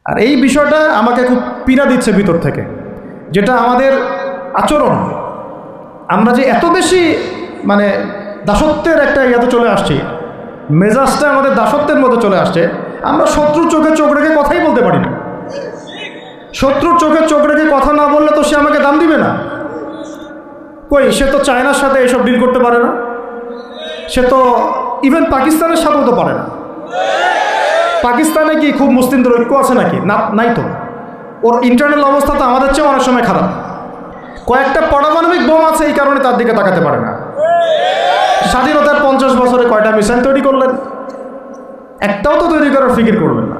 আর এই বিষয়টা আমাকে খুব পীড়া দিচ্ছে ভিতর থেকে, যেটা আমাদের আচরণ, আমরা যে এত বেশি মানে দাসত্বের একটা ইয়াতে চলে আসছি, মেজাজটা আমাদের দাসত্বের মধ্যে চলে আসছে। আমরা শত্রুর চোখে চোখ রেখে কথাই বলতে পারি না। শত্রুর চোখে চোখ রেখে কথা না বললে তো সে আমাকে দাম দিবে না। কই, সে তো চায়নার সাথে এসব ডিল করতে পারে না, সে তো ইভেন পাকিস্তানের সাথেও তো পারে না। পাকিস্তানে কি খুব মুসলিমদের ঐক্য আছে নাকি? না, নাই তো। ওর ইন্টারনাল অবস্থা তো আমাদের চেয়ে অনেক সময় খারাপ। কয়েকটা পারমাণবিক বোম আছে, এই কারণে তার দিকে তাকাতে পারে না। স্বাধীনতার 50 বছরে কয়টা মিসাইল তৈরি করলেন? একটাও তো তৈরি করার ফিকির করবেন না।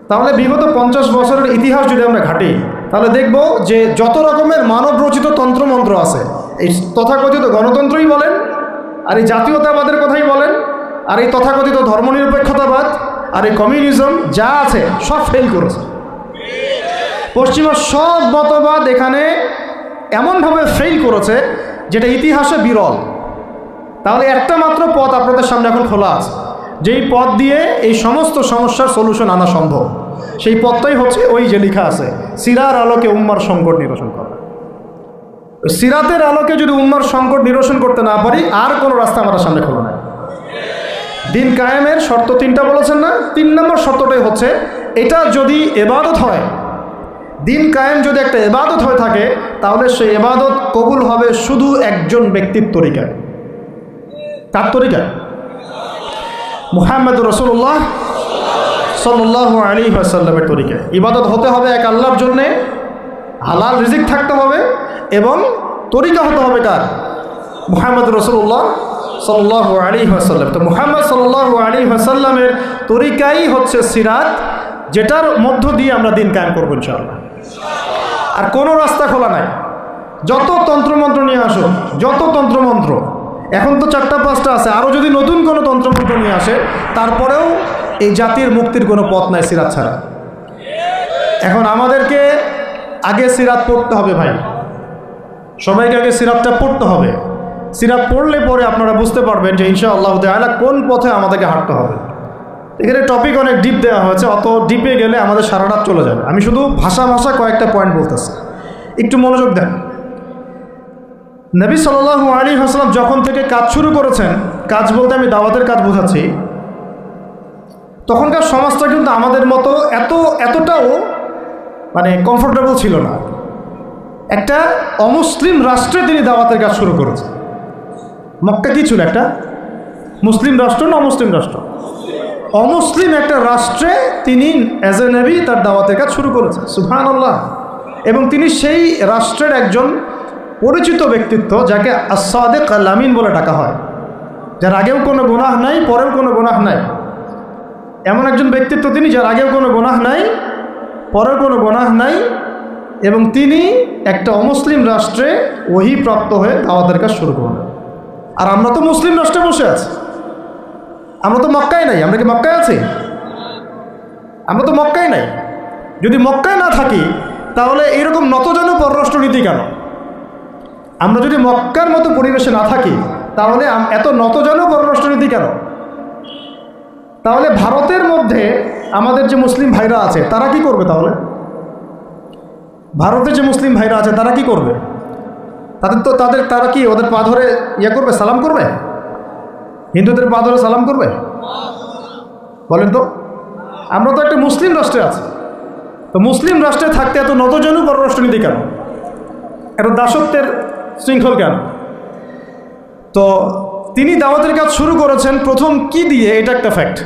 তাহলে বিগত 50 বছরের ইতিহাস যদি আমরা ঘাঁটি, তাহলে দেখব যে যত রকমের মানব রচিত তন্ত্রমন্ত্র আছে, এই তথাকথিত গণতন্ত্রই বলেন, আর এই জাতীয়তাবাদের কথাই বলেন, আর এই তথাকথিত ধর্মনিরপেক্ষতাবাদ, আর এই কমিউনিজম যা আছে সব ফেল করেছে। পশ্চিমা সব মতবাদ এখানে এমনভাবে ফেল করেছে যেটা ইতিহাসে বিরল। তাহলে একটা মাত্র পথ আপনাদের সামনে এখন খোলা আছে, যেই পথ দিয়ে এই সমস্ত সমস্যার সলিউশন আনা সম্ভব। সেই পথটাই হচ্ছে ওই যে লেখা আছে, সিরার আলোকে উম্মার সংকট নিরসন করা। সিরাতের আলোকে যদি উম্মার সংকট নিরসন করতে না পারি, আর কোনো রাস্তা আমাদের সামনে খোলা নাই। দিন কায়েমের শর্ত 3টা বলেছেন না? 3 নম্বর শর্তটাই হচ্ছে এটা যদি ইবাদত হয়, দিন কায়েম যদি একটা ইবাদত হয়ে থাকে, তাহলে সেই ইবাদত কবুল হবে শুধু একজন ব্যক্তির তরিকায়। কার তরিকায়? মুহাম্মদ রাসূলুল্লাহ সাল্লাল্লাহু আলাইহি ওয়াসাল্লামের তরিকায়। ইবাদত হতে হবে এক আল্লাহর জন্যে, হালাল রিজিক থাকতে হবে, এবং তরিকা হতে হবে কার? মুহাম্মদ রাসূলুল্লাহ সাল্লাল্লাহু আলাইহি ওয়াসাল্লাম। তো মুহাম্মদ সাল্লাল্লাহু আলাইহি ওয়াসাল্লামের তরিকাই হচ্ছে সিরাত, যেটার মধ্য দিয়ে আমরা দিন কায়েম করবো ইনশাআল্লাহ। আর কোনো রাস্তা খোলা নাই। যত তন্ত্রমন্ত্র নিয়ে আসো, যত তন্ত্রমন্ত্র, এখন তো 4টা-5টা আছে, আরও যদি নতুন কোনো তন্ত্রমন্ত্র নিয়ে আসে, তারপরেও এই জাতির মুক্তির কোনো পথ নাই সিরাত ছাড়া। এখন আমাদেরকে আগে সিরাত পড়তে হবে ভাই, সবাইকে আগে সিরাতটা পড়তে হবে। সিরাত পড়লে পরে আপনারা বুঝতে পারবেন যে ইনশাআল্লাহ তাআলা কোন পথে আমাদেরকে হাঁটতে হবে। এখানে টপিক অনেক ডিপ দেওয়া হয়েছে, অত ডিপে গেলে আমাদের সারা রাত চলে যাবে। আমি শুধু ভাষা কয়েকটা পয়েন্ট বলতেছি, একটু মনোযোগ দেন। নবী সাল্লাল্লাহু আলাইহি ওয়াসাল্লাম যখন থেকে কাজ শুরু করেছেন, কাজ বলতে আমি দাওয়াতের কাজ বোঝাচ্ছি, তখনকার সমাজটা কিন্তু আমাদের মতো এতটাও মানে কমফোর্টেবল ছিল না। একটা অমুসলিম রাষ্ট্রে তিনি দাওয়াতের কাজ শুরু করেছেন। মক্কা কি ছিল? একটা মুসলিম রাষ্ট্র না অমুসলিম রাষ্ট্র? অমুসলিম একটা রাষ্ট্রে তিনি অ্যাজ এ নবী তার দাওয়াতের কাজ শুরু করেছেন। সুবহানাল্লাহ। এবং তিনি সেই রাষ্ট্রের একজন পরিচিত ব্যক্তিত্ব, যাকে আস-সাদিক আল-আমিন বলে ডাকা হয়, যার আগেও কোনো গুনাহ নাই, পরেও কোনো গুনাহ নাই। এমন একজন ব্যক্তিত্ব তিনি, যার আগেও কোনো গুনাহ নাই, পরেও কোনো গুনাহ নাই, এবং তিনি একটা অমুসলিম রাষ্ট্রে ওহী প্রাপ্ত হয়ে দাওয়াতের কাজ শুরু করলেন। আর আমরা তো মুসলিম রাষ্ট্রে বসে আছি, আমরা তো মক্কায় নাই। আমরা কি মক্কায় আছি? আমরা তো মক্কায় নাই। যদি মক্কায় না থাকি, তাহলে এইরকম নতজন পররাষ্ট্রনীতি কেন? আমরা যদি মক্কার মতো পরিবেশে না থাকি, তাহলে এত নতজন পররাষ্ট্রনীতি কেন? তাহলে ভারতের মধ্যে আমাদের যে মুসলিম ভাইরা আছে, তারা কি করবে? তাহলে ভারতে যে মুসলিম ভাইরা আছে, তারা কি করবে? তারা কি ওদের পা ধরে ইয়ে করবে, সালাম করবে? হিন্দুদের পা ধরে সালাম করবে? বলেন তো। আমরা তো একটা মুসলিম রাষ্ট্রে আছি, তো মুসলিম রাষ্ট্রে থাকতে এত নতজনু পররাষ্ট্রনীতি কেন? এত দাসত্বের শৃঙ্খল কেন? তো তিনি দাওয়াতের কাজ শুরু করেছেন প্রথম কি দিয়ে, এটা একটা ফ্যাক্ট।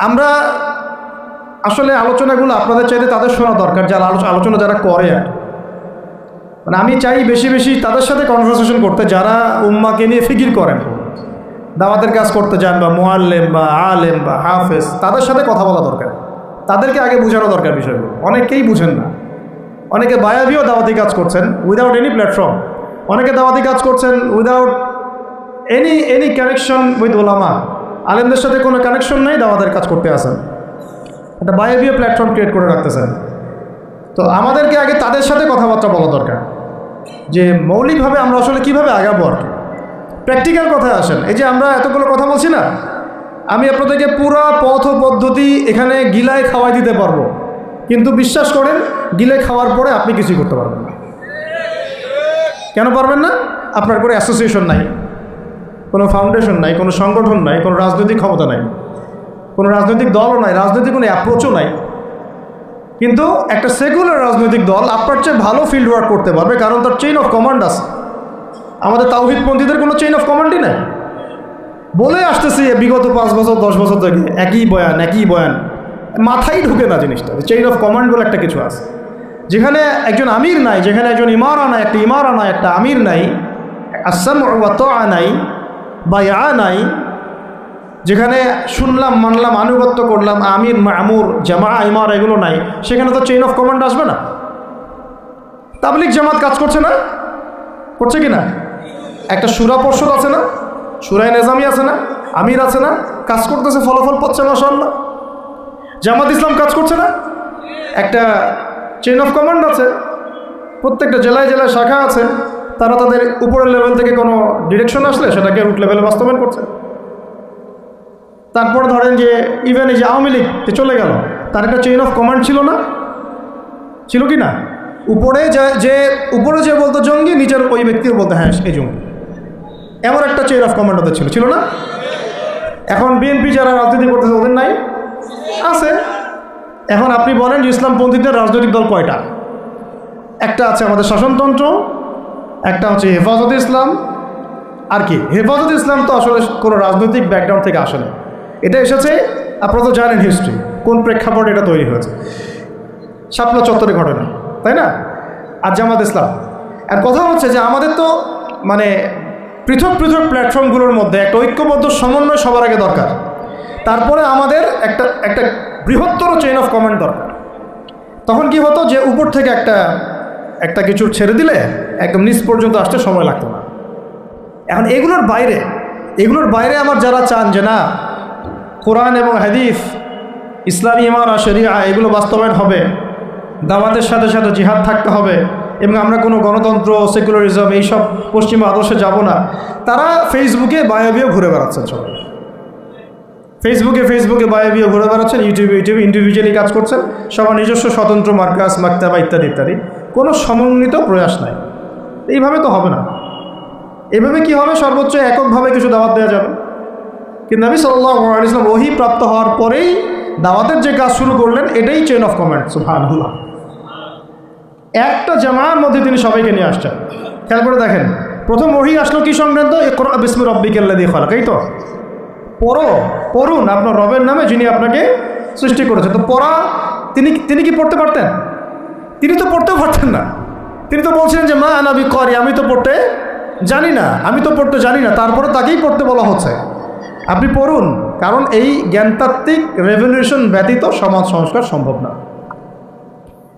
আমরা আসলে আলোচনাগুলো আপনাদের চাইতে তাদের শোনা দরকার, যারা আলোচনা যারা করে। মানে আমি চাই বেশি বেশি তাদের সাথে কনভারসেশন করতে, যারা উম্মাকে নিয়ে ফিকির করেন, দাওয়াতের কাজ করতে যান, বা মুআল্লিম বা আলেম বা হাফেজ, তাদের সাথে কথা বলা দরকার। তাদেরকে আগে বোঝানো দরকার বিষয়গুলো। অনেকেই বুঝেন না। অনেকে বায়াবিও দাওয়াতি কাজ করছেন উইদাউট এনি প্ল্যাটফর্ম। অনেকে দাওয়াতি কাজ করছেন উইদাউট এনি কানেকশন উইথ ওলামা। আলেমদের সাথে কোনো কানেকশন নেই, দাওয়াতের কাজ করতে আসেন, একটা বায়াবিও প্ল্যাটফর্ম ক্রিয়েট করে রাখতেছেন। তো আমাদেরকে আগে তাদের সাথে কথাবার্তা বলা দরকার, যে মৌলিকভাবে আমরা আসলে কীভাবে আগাবো। আর কি প্র্যাকটিক্যাল কথায় আসেন। এই যে আমরা এতগুলো কথা বলছি না, আমি আপনাদেরকে পুরো পথ পদ্ধতি এখানে গিলায় খাওয়াই দিতে পারবো, কিন্তু বিশ্বাস করেন গিলে খাওয়ার পরে আপনি কিছুই করতে পারবেন না। কেন পারবেন না? আপনার কোনো অ্যাসোসিয়েশন নাই, কোনো ফাউন্ডেশন নাই, কোনো সংগঠন নাই, কোনো রাজনৈতিক ক্ষমতা নাই, কোনো রাজনৈতিক দলও নাই, রাজনৈতিক কোনো অ্যাপ্রোচও নাই। কিন্তু একটা সেকুলার রাজনৈতিক দল আপনার চেয়ে ভালো ফিল্ড ওয়ার্ক করতে পারবে, কারণ তার চেইন অফ কমান্ড আছে। আমাদের তাওহীদপন্থীদের কোনো চেইন অফ কমান্ডই নাই। বলে আসতেছি বিগত 5 বছর 10 বছর থেকে একই বয়ান, মাথায় ঢুকে না জিনিসটা। চেইন অফ কমান্ড বলে একটা কিছু আছে, যেখানে একজন আমির নাই, যেখানে একজন ইমারা নাই, একটা আমির নাই, আস-সামউ ওয়া তাআ নাই, বায়আ নাই, যেখানে শুনলাম মানলাম আনুগত্য করলাম, আমির মামুর জামা ইমারা এগুলো নাই, সেখানে তো চেইন অফ কমান্ড আসবে না। তাবলিগ জামাত কাজ করছে না? করছে কি না? একটা শুরা পর্ষদ আছে না, শুরায়ে নিজামি আছে না, আমির আছে না, কাজ করতেছে, ফলাফল পাচ্ছে মাশাআল্লাহ। জামাত ইসলাম কাজ করছে না? একটা চেইন অফ কমান্ড আছে, প্রত্যেকটা জেলায় জেলায় শাখা আছে, তারা তাদের উপরের লেভেল থেকে কোনো ডিরেকশন আসলে সেটাকে রুট লেভেলে বাস্তবায়ন করছে। তারপরে ধরেন যে ইভেন এই যে আওয়ামী লীগ চলে গেল, তার একটা চেইন অফ কমান্ড ছিল না? ছিল কি না? উপরে যে বলতো জঙ্গি, নিচের ওই ব্যক্তির বলতো হ্যাঁ এই জঙ্গি, এমন একটা চেইন অফ কমান্ড ওদের ছিল না? এখন বিএনপি যারা রাজনীতি করতেছে ওদের নাই? আছে। এখন আপনি বলেন যে ইসলামপন্থীদের রাজনৈতিক দল কয়টা? একটা আছে আমাদের শাসনতন্ত্র, একটা হচ্ছে হেফাজতে ইসলাম, আর কি হেফাজতে ইসলাম তো আসলে কোনো রাজনৈতিক ব্যাকগ্রাউন্ড থেকে আসে না, এটা এসেছে, আপনারা তো জানেন হিস্ট্রি, কোন প্রেক্ষাপটে এটা তৈরি হয়েছে, শাপলা চত্বরে ঘটনা, তাই না? আর জামাত ইসলাম। আর কথা হচ্ছে যে আমাদের তো মানে পৃথক পৃথক প্ল্যাটফর্মগুলোর মধ্যে একটা ঐক্যবদ্ধ সমন্বয় সবার আগে দরকার, তারপরে আমাদের একটা বৃহত্তর চেইন অফ কমান্ড দরকার। তখন কি হতো যে উপর থেকে একটা কিছু ছেড়ে দিলে একদম নিচ পর্যন্ত আসতে সময় লাগতো না। এখন এগুলোর বাইরে আমার যারা চান যে না কোরআন এবং হাদিস, ইসলামী ইমারা শরিয়া এগুলো বাস্তবায়ন হবে, দাওয়াতের সাথে সাথে জিহাদ থাকতে হবে, এবং আমরা কোনো গণতন্ত্র সেকুলারিজম এইসব পশ্চিমা আদর্শে যাব না, তারা ফেসবুকে বায়োবিও ঘুরে বেড়াচ্ছেন। সবাই ফেসবুকে বায়োবিও ঘুরে বেড়াচ্ছেন, ইউটিউবে ইন্ডিভিজুয়ালি কাজ করছেন, সবার নিজস্ব স্বতন্ত্র মার্কাস মাকতাবা ইত্যাদি, কোনো সমন্বিত প্রয়াস নাই। এইভাবে তো হবে না। এভাবে কি হবে? সর্বোচ্চ এককভাবে কিছু দাওয়াত দেওয়া যাবে, কিন্তু নবী সাল্লাল্লাহু আলাইহি ওয়াসাল্লাম ওহী প্রাপ্ত হওয়ার পরেই দাওয়াতের যে কাজ শুরু করলেন, এটাই চেইন অফ কমান্ড। সুবহানাল্লাহ। একটা জামার মধ্যে তিনি সবাইকে নিয়ে আসছেন। খেয়াল করে দেখেন, প্রথম ওহী আসলো কি সংক্রান্ত? ইকরা বিসমি রাব্বিকাল্লাযী খালাক। এই তো পড়ুন আপনার রবের নামে যিনি আপনাকে সৃষ্টি করেছেন। তো পড়া তিনি কি পড়তে পারতেন? তিনি তো পড়তেও পারতেন না। তিনি তো বলছিলেন যে মা আনা বিকারি, আমি তো পড়তে জানি না, তারপরে তাকেই পড়তে বলা হচ্ছে। আপনি পড়ুন, কারণ এই জ্ঞানতাত্ত্বিক রেভলিউশন ব্যতীত সমাজ সংস্কার সম্ভব না।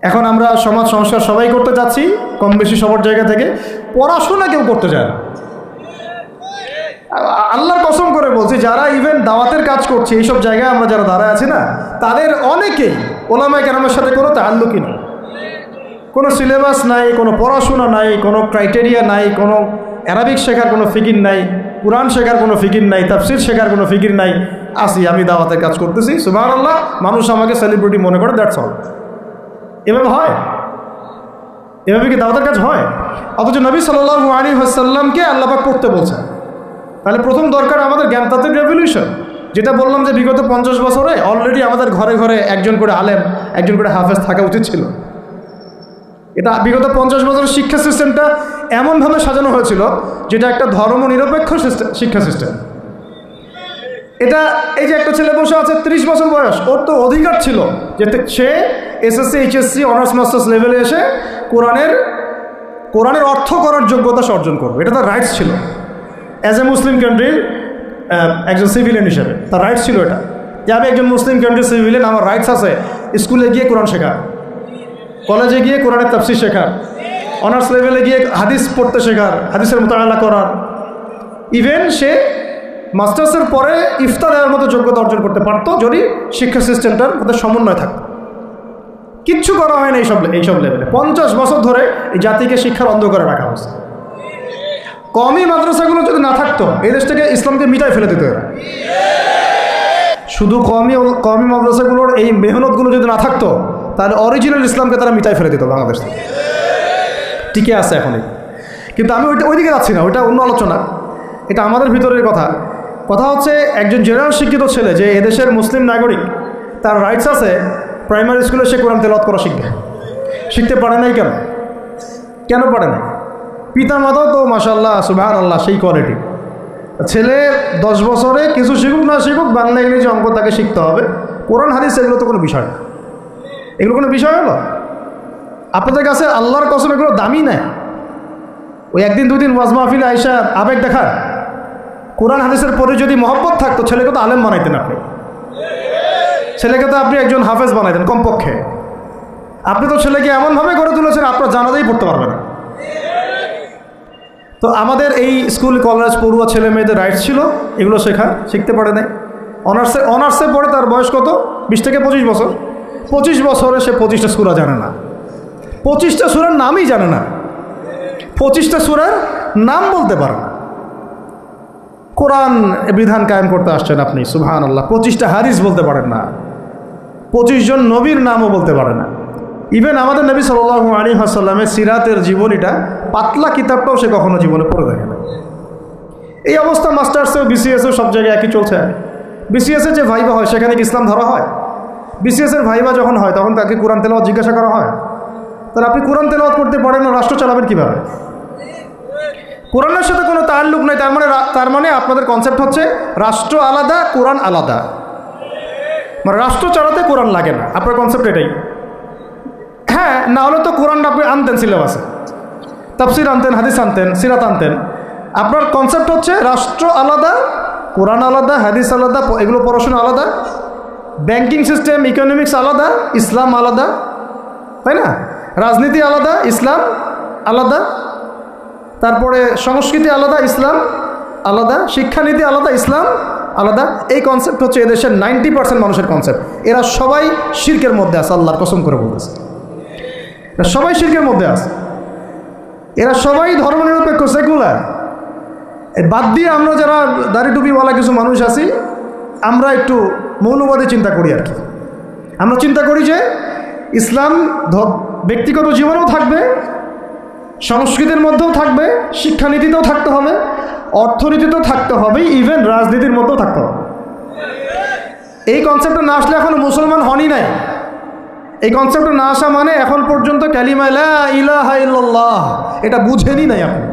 এখন আমরা সমাজ সংস্কার সবাই করতে যাচ্ছি, কম বেশি সবার জায়গা থেকে, পড়াশোনা কেউ করতে চায় না। আল্লাহর কসম করে বলছি, যারা ইভেন দাওয়াতের কাজ করছে এইসব জায়গায় আমরা যারা দাঁড়ায় আছি না, তাদের অনেকেই ওলামায়ে কেরামের সাথে কোনো তাআল্লুকই নেই, কোনো সিলেবাস নাই, কোনো পড়াশোনা নাই, কোনো ক্রাইটেরিয়া নাই, কোনো অ্যারাবিক শেখার কোনো ফিকির নাই, কুরআন শেখার কোনো ফিকির নাই, তাফসির শেখার কোনো ফিকির নাই। আমি দাওয়াতের কাজ করতেছি, সুবহানাল্লাহ, মানুষ আমাকে সেলিব্রিটি মনে করে, দ্যাটস অল। এভাবে হয়? এভাবে কি দাওয়াতের কাজ হয়? অথচ নবী সাল্লাল্লাহু আলাইহি ওয়াসাল্লামকে আল্লাহ পাক পড়তে বলছেন। তাহলে প্রথম দরকার আমাদের জ্ঞানতাত্ত্বিক রেভলিউশন, যেটা বললাম যে বিগত 50 বছরে অলরেডি আমাদের ঘরে ঘরে একজন করে আলেম, একজন করে হাফেজ থাকা উচিত ছিল। এটা বিগত 50 বছরের শিক্ষা সিস্টেমটা এমনভাবে সাজানো হয়েছিল যেটা একটা ধর্মনিরপেক্ষ শিক্ষা সিস্টেম। এটা এই যে একটা ছেলে বসে আছে 30 বছর বয়স, ওর তো অধিকার ছিল যে সে এসএসসি এইচএসসি অনার্স মাস্টার্স লেভেলে এসে কোরআনের অর্থ করার যোগ্যতা অর্জন করবে। এটা তার রাইটস ছিল অ্যাজ এ মুসলিম কান্ট্রির একজন সিভিলিয়ান হিসেবে। তার রাইটস ছিল এটা, যে আমি একজন মুসলিম কান্ট্রির সিভিলিয়ান, আমার রাইটস আছে স্কুলে গিয়ে কোরআন শেখা, কলেজে গিয়ে কোরআনের তাফসীর শেখার, অনার্স লেভেলে গিয়ে হাদিস পড়তে শেখার, হাদিসের মোতালা করার। ইভেন সে মাস্টার্সের পরে ইফতা দেওয়ার মতো যোগ্যতা অর্জন করতে পারতো যদি শিক্ষা সিস্টেমটার মধ্যে সমন্বয় থাকতো। কিচ্ছু করা হয় না এইসব লেভেলে। 50 বছর ধরে এই জাতিকে শিক্ষার অন্ধকারে রাখা হয়েছে। কমই মাদ্রাসাগুলো যদি না থাকতো, এই দেশ থেকে ইসলামকে মিটাই ফেলে দিত এরা। শুধু কওমি মাদ্রাসাগুলোর এই মেহনতগুলো যদি না থাকতো তাহলে অরিজিনাল ইসলামকে তারা মিটাই ফেলে দিত বাংলাদেশ থেকে। টিকে আছে এখনই, কিন্তু আমি ওইদিকে যাচ্ছি না, ওইটা অন্য আলোচনা, এটা আমাদের ভিতরের কথা। কথা হচ্ছে একজন জেনারেল শিক্ষিত ছেলে যে এদেশের মুসলিম নাগরিক, তার রাইটস আছে প্রাইমারি স্কুলে সে কোরআন তেলাওয়াত করা শিখবে। শিখতে পারে নাই কেন? কেন পারে নাই? পিতা মাতাও তো মাশাআল্লাহ সুবহানাল্লাহ সেই কোয়ালিটি। ছেলে 10 বছরে কিছু শিখুক না শিখুক, বাংলা ইংরেজি অঙ্ক তাকে শিখতে হবে। কোরআন হাদিস এগুলো তো কোনো বিষয় না, এগুলো কোনো বিষয় হলো? আপনাদের কাছে আল্লাহর কসম এগুলো দামি নেয়। ওই একদিন দুদিন ওয়াজ মাহফিলে আইসা আবেগ দেখার, কোরআন হাদিসের পরে যদি মহব্বত থাকতো ছেলেকে তো আলেম বানাইতেন আপনি, ছেলেকে তো আপনি একজন হাফেজ বানাইতেন কমপক্ষে। আপনি তো ছেলেকে এমনভাবে গড়ে তুলেছেন আপনার জানাজাই পড়তে পারবে না। তো আমাদের এই স্কুল কলেজ পড়ুয়া ছেলে মেয়েদের রাইটস ছিল এগুলো শেখার, শিখতে পারে নাই। অনার্সে পড়ে তার বয়স কত? 20 থেকে 25 বছর। 25 বছরে সে 25টা সূরা জানে না, 25টা সূরার নামই জানে না, 25টা সূরার নাম বলতে পারে না। কোরআন বিধান কায়েম করতে আসছেন আপনি, সুবহানাল্লাহ। 25টা হাদিস বলতে পারেন না, 25 জন নবীর নামও বলতে পারে না। ইভেন আমাদের নবী সাল্লাল্লাহু আলাইহি ওয়াসাল্লামের সিরাতের জীবনীটা পাতলা কিতাবটাও সে কখনো জীবনে পড়ে দেখে না। এই অবস্থা মাস্টার্সেও বিসিএসেও সব জায়গায় একই চলছে। বিসিএসের যে ভাইবা হয় সেখানে কি ইসলাম ধরা হয়? বিসিএসের ভাইবা যখন হয় তখন তাকে কোরআন তেলাওয়াত জিজ্ঞাসা করা হয়? তাহলে আপনি কোরআন তেলাওয়াত করতে পারেন না, রাষ্ট্র চালাবেন কীভাবে? কোরআনের সাথে কোনো তাল্লুক নেই। তার মানে আপনাদের কনসেপ্ট হচ্ছে রাষ্ট্র আলাদা, কোরআন আলাদা। মানে রাষ্ট্র চালাতে কোরআন লাগে না, আপনার কনসেপ্ট এটাই। হ্যাঁ, না হলে তো কোরআন আপনি আনতেন সিলেবাসে, তাফসির আনতেন, হাদিস আনতেন, সিরাত আনতেন। আপনার কনসেপ্ট হচ্ছে রাষ্ট্র আলাদা, কোরআন আলাদা, হাদিস আলাদা, এগুলো পড়াশোনা আলাদা, ব্যাংকিং সিস্টেম ইকোনমিক্স আলাদা, ইসলাম আলাদা, তাই না? রাজনীতি আলাদা, ইসলাম আলাদা, তারপরে সংস্কৃতি আলাদা, ইসলাম আলাদা, শিক্ষানীতি আলাদা, ইসলাম আলাদা। এই কনসেপ্ট হচ্ছে এদেশের 90% মানুষের কনসেপ্ট। এরা সবাই শিরকের মধ্যে আছে, আল্লাহর কসম করে বলতেছে, এরা সবাই শিরকের মধ্যে আছে। এরা সবাই ধর্মনিরপেক্ষ, সেকুলার। বাদ দিয়ে আমরা যারা দাড়ি টুপিওয়ালা কিছু মানুষ আছি, আমরা একটু মৌলবাদী চিন্তা করি আর কি। আমরা চিন্তা করি যে ইসলাম ব্যক্তিগত জীবনেও থাকবে, সংস্কৃতির মধ্যেও থাকবে, শিক্ষানীতিতেও থাকতে হবে, অর্থনীতিতেও থাকতে হবে, ইভেন রাজনীতির মধ্যেও থাকতে হবে। এই কনসেপ্টে না আসলে এখনো মুসলমান হনই নাই। এই কনসেপ্টে না আসা মানে এখন পর্যন্ত কালিমা লা ইলাহা ইল্লাল্লাহ এটা বুঝেনি নাই, আপনি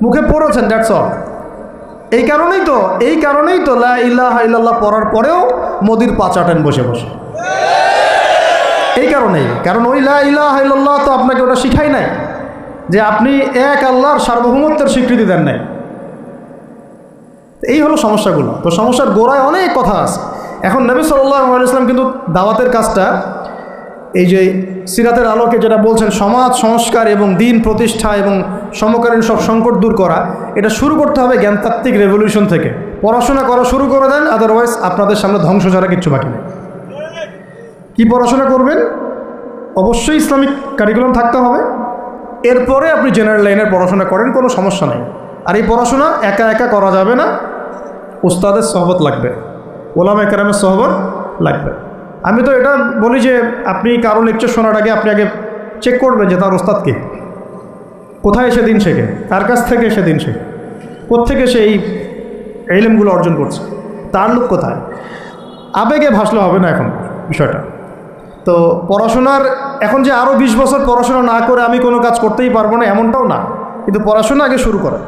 মুখে পড়েছেন, দ্যাটস অল। এই কারণেই তো লা ইলাহা ইল্লাল্লাহ পড়ার পরেও মোদির পা চাটেন বসে বসে। এই কারণেই, কারণ ওই লা ইলাহা ইল্লাল্লাহ তো আপনাকে ওটা শিখাই নাই যে আপনি এক আল্লাহর সার্বভৌমত্বের স্বীকৃতি দেন নাই। এই হলো সমস্যাগুলো। তো সমস্যার গোড়ায় অনেক কথা আছে। এখন নবী সাল্লাল্লাহু আলাইহি ওয়াসাল্লাম কিন্তু দাওয়াতের কাজটা, এই যে সিরাতের আলোকে যেটা বলছেন সমাজ সংস্কার এবং দিন প্রতিষ্ঠা এবং সমকালীন সব সংকট দূর করা, এটা শুরু করতে হবে জ্ঞানতাত্ত্বিক রেভলিউশন থেকে। পড়াশোনা করা শুরু করে দেন, আদারওয়াইজ আপনাদের সামনে ধ্বংস ছাড়া কিচ্ছু বাকি নেই। কী পড়াশোনা করবেন? অবশ্যই ইসলামিক কারিকুলাম থাকতে হবে। এরপরে আপনি জেনারেল লাইনের পড়াশোনা করেন, কোনো সমস্যা নেই। আর এই পড়াশোনা একা একা করা যাবে না, উস্তাদের সহবত লাগবে, ওলামা কেরামের সহবত লাগবে। আমি তো এটা বলি যে আপনি কারো লেকচার শোনার আগে আপনি আগে চেক করবেন যে তার ওস্তাদ কে, কোথায় সে দিন শেখে, কার কাছ থেকে সে দিন শেখে, কোত্থেকে সে এই ইলমগুলো অর্জন করছে, তার লোক কোথায়। আবেগে ভাসলে হবে না এখন বিষয়টা। তো পড়াশোনার এখন যে আরও 20 বছর পড়াশোনা না করে আমি কোনো কাজ করতেই পারবো না এমনটাও না, কিন্তু পড়াশোনা আগে শুরু করা।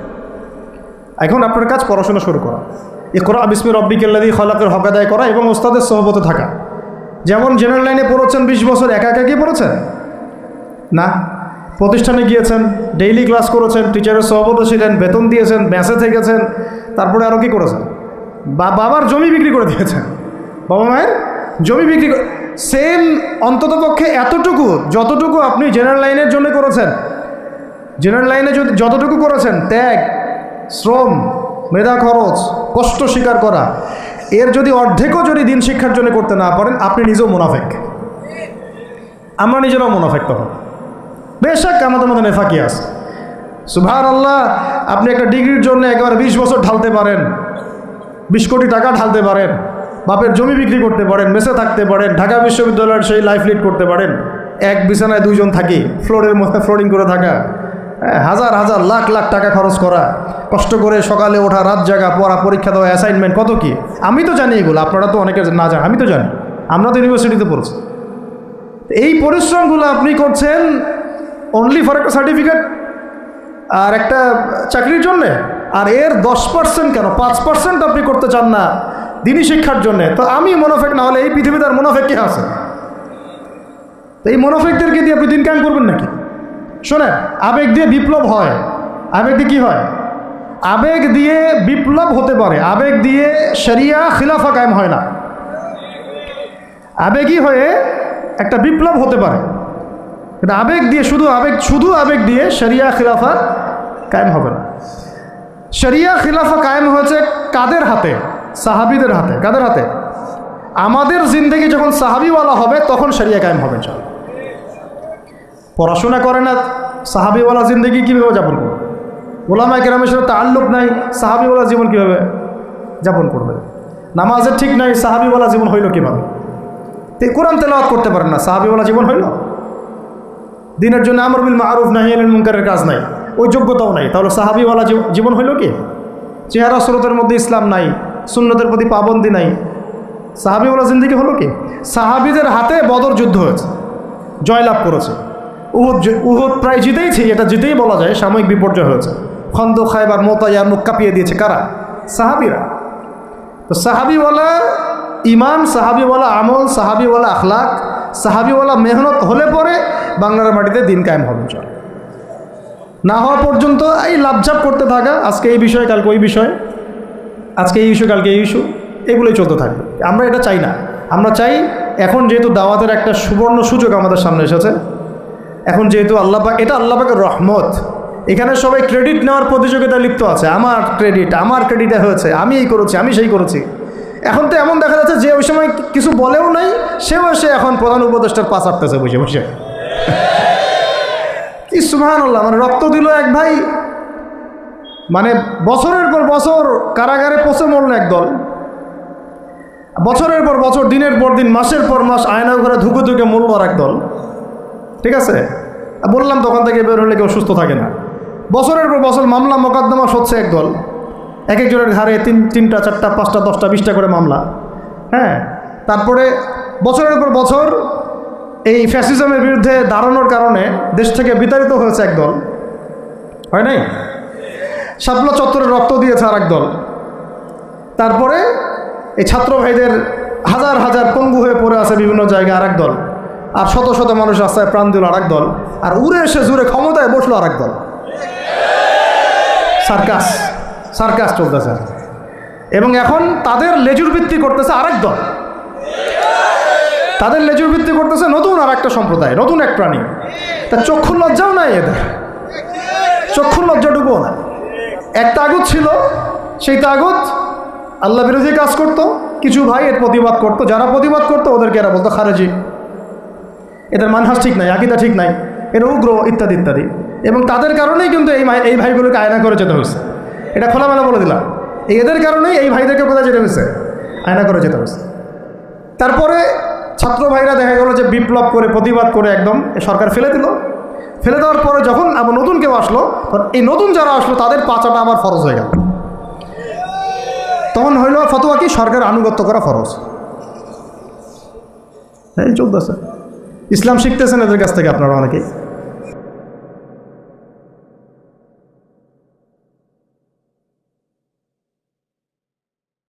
এখন আপনার কাজ পড়াশোনা শুরু করা, ইকরা বিসমি রব্বিকাল্লাযী খলাকের হক আদায় করা এবং ওস্তাদের সহবতে থাকা। যেমন জেনারেল লাইনে পড়েছেন 20 বছর, একা একা কি পড়েছেন না, প্রতিষ্ঠানে গিয়েছেন, ডেইলি ক্লাস করেছেন, টিচারের সহবতে ছিলেন, বেতন দিয়েছেন, মেসে থেকেছেন, তারপরে আরও কি করেছেন? বাবার জমি বিক্রি করে দিয়েছেন, বাবা মায়ের জমি বিক্রি করে। সেম অন্ততপক্ষে এতটুকু যতটুকু আপনি জেনারেল লাইনের জন্য করেছেন, জেনারেল লাইনে যদি যতটুকু করেছেন, ত্যাগ, শ্রম, মেধা খরচ, কষ্ট স্বীকার করা, এর যদি অর্ধেকও যদি দিন শিক্ষার জন্য করতে না পারেন, আপনি নিজেও মুনাফেক। আমরা নিজেরাও মুনাফেক তখন। বেশক আমাদের মধ্যে নেফাকি আছে, সুবহানাল্লাহ। আপনি একটা ডিগ্রির জন্য একেবারে 20 বছর ঢালতে পারেন, 20 কোটি টাকা ঢালতে পারেন, বাপের জমি বিক্রি করতে পারেন, মেসে থাকতে পারেন, ঢাকা বিশ্ববিদ্যালয়ের সেই লাইফ লিড করতে পারেন, এক বিছানায় দুইজন থাকি, ফ্লোরের মধ্যে ফ্লোরিং করে থাকা, হাজার হাজার লাখ লাখ টাকা খরচ করা, কষ্ট করে সকালে ওঠা, রাত জাগা, পড়া, পরীক্ষা দেওয়া, অ্যাসাইনমেন্ট, কত কি। আমি তো জানি এগুলো, আপনারা তো অনেকে না জানেন, আমি তো জানি, আমরা তো ইউনিভার্সিটিতে পড়ছি। এই পরিশ্রমগুলো আপনি করছেন অনলি ফর একটা সার্টিফিকেট আর একটা চাকরির জন্যে, আর এর 10% কেন 5% আপনি করতে চান না দিনই শিক্ষার জন্যে। তো আমি মোনাফেক না হলে এই পৃথিবীতে আর মোনাফেক কে আছে? তো এই মোনাফেকদেরকে দিয়ে আপনি দিন কায়েম করবেন নাকি? শোনেন, আবেগ দিয়ে বিপ্লব হয়। আবেগ দিয়ে কী হয়? আবেগ দিয়ে বিপ্লব হতে পারে, আবেগ দিয়ে শরিয়া খিলাফা কায়েম হয় না। আবেগই হয়ে একটা বিপ্লব হতে পারে, কিন্তু আবেগ দিয়ে শুধু আবেগ দিয়ে শরিয়া খিলাফা কায়েম হবে না। শরিয়া খিলাফা কায়েম হয়েছে কাদের হাতে? সাহাবীদের হাতে। কাদের হাতে? আমাদের জিন্দেগি যখন সাহাবিওয়ালা হবে তখন শরিয়া কায়েম হবে। পড়াশোনা করে না, সাহাবিওয়ালা জিন্দেগি কীভাবে যাপন করবে? ওলামায়ে কেরামের সাথে তাআল্লুক নাই, সাহাবিওয়ালা জীবন কীভাবে যাপন করবে? নামাজের ঠিক নাই, সাহাবিওয়ালা জীবন হইল কীভাবে? কোরআন তেলাওয়াত করতে পারেন না, সাহাবিওয়ালা জীবন হইল? দিনের জন্য আমর বিল মারুফ নাহি আনিল মুনকারের কাজ নাই, ওই যোগ্যতাও নাই, তাহলে সাহাবিওয়ালা জীবন হইল কি? চেহারা স্রোতের মধ্যে ইসলাম নাই, সুন্নতের প্রতি পাবন্দি নাই, সাহাবিওয়ালা জিন্দেগি হলো কি? সাহাবিদের হাতে বদর যুদ্ধ হয়েছে, জয়লাভ করেছে। উহুদ প্রায় জিতেইছে, এটা জিতেই বলা যায়, সাময়িক বিপর্যয় হয়েছে। খন্দক, খায়বার, মুতা, ইয়ারমুক কাঁপিয়ে দিয়েছে কারা? সাহাবিরা। তো সাহাবিওয়ালা ইমান, সাহাবিওয়ালা আমল, সাহাবিওয়ালা আখলাক, সাহাবিওয়ালা মেহনত হলে পরে বাংলার মাটিতে দিন কায়েম হবে। না হওয়া পর্যন্ত এই লাভঝাপ করতে থাকা, আজকে এই বিষয় কালকে ওই বিষয়, আজকে এই ইস্যু কালকে এই ইস্যু, এগুলোই চলতে থাকবে। আমরা এটা চাই না। আমরা চাই এখন যেহেতু দাওয়াতের একটা সুবর্ণ সুযোগ আমাদের সামনে এসেছে, এখন যেহেতু আল্লাহ পাক, এটা আল্লাহ পাকের রহমত, এখানে সবাই ক্রেডিট নেওয়ার প্রতিযোগিতায় লিপ্ত আছে। আমার ক্রেডিটে হয়েছে, আমি এই করেছি, আমি সেই করেছি। এখন তো এমন দেখা যাচ্ছে যে ওই সময় কিছু বলেও নাই, সেও এসে এখন প্রধান উপদেষ্টার পাশ আটতেছে বসে বসে। কি সুবহানাল্লাহ! মানে রক্ত দিল এক ভাই, মানে বছরের পর বছর কারাগারে পচে মরল একদল, বছরের পর বছর, দিনের পর দিন, মাসের পর মাস আয়না ঘরে ধুকে ধুকে মরল আর একদল। ঠিক আছে, বললাম তখন থেকে বের হলে কেউ সুস্থ থাকে না। বছরের পর বছর মামলা মোকদ্দমা সচ্ছে একদল, এক একজনের ঘাড়ে 3টা 4টা 5টা 10টা 20টা করে মামলা। হ্যাঁ, তারপরে বছরের পর বছর এই ফ্যাসিজমের বিরুদ্ধে দাঁড়ানোর কারণে দেশ থেকে বিতাড়িত হয়েছে একদল, হয় নাই? শাপলা চত্বরে রক্ত দিয়েছে আর একদল। তারপরে এই ছাত্র ভাইদের হাজার হাজার পঙ্গু হয়ে পড়ে আছে বিভিন্ন জায়গায় আর একদল, আর শত শত মানুষ রাস্তায় প্রাণ দিল আর একদল, আর উড়ে এসে জুড়ে ক্ষমতায় বসলো আর একদল। সার্কাস চলতেছে, এবং এখন তাদের লেজুর ভিত্তি করতেছে আরেক দল, তাদের লেজুর ভিত্তি করতেছে নতুন আর একটা সম্প্রদায়, নতুন এক প্রাণী। তা চক্ষু লজ্জাও নাই এদের, চক্ষু লজ্জাটুকুও না। এক তাগুত ছিল, সেই তাগুত আল্লাহ বিরোধী কাজ করত, কিছু ভাই এর প্রতিবাদ করত, যারা প্রতিবাদ করতো ওদেরকে এরা বলতো খারেজি, এদের মানহাজ ঠিক নাই, আকীদা ঠিক নাই, এরা উগ্র, ইত্যাদি ইত্যাদি। এবং তাদের কারণেই কিন্তু এই ভাইগুলোকে আয়না করে যেতে হয়েছে, এটা খোলামেলা বলে দিলাম। এদের কারণেই এই ভাইদেরকে কোথায় যেতে হয়েছে? আয়না করে যেতে হয়েছে। তারপরে ছাত্র ভাইরা দেখা গেল যে বিপ্লব করে, প্রতিবাদ করে একদম সরকার ফেলে দিল। ফেলে দেওয়ার পরে যখন আবার নতুন কেউ আসলো, এই নতুন যারা আসলো তাদের পাচাটা আবার ফরজ হয়ে গেল। তখন হইল ফতোয়া কি? সরকার আনুগত্য করা ফরজ। এই চলতেছে। ইসলাম শিখতেছেন এদের কাছ থেকে আপনারা অনেকেই।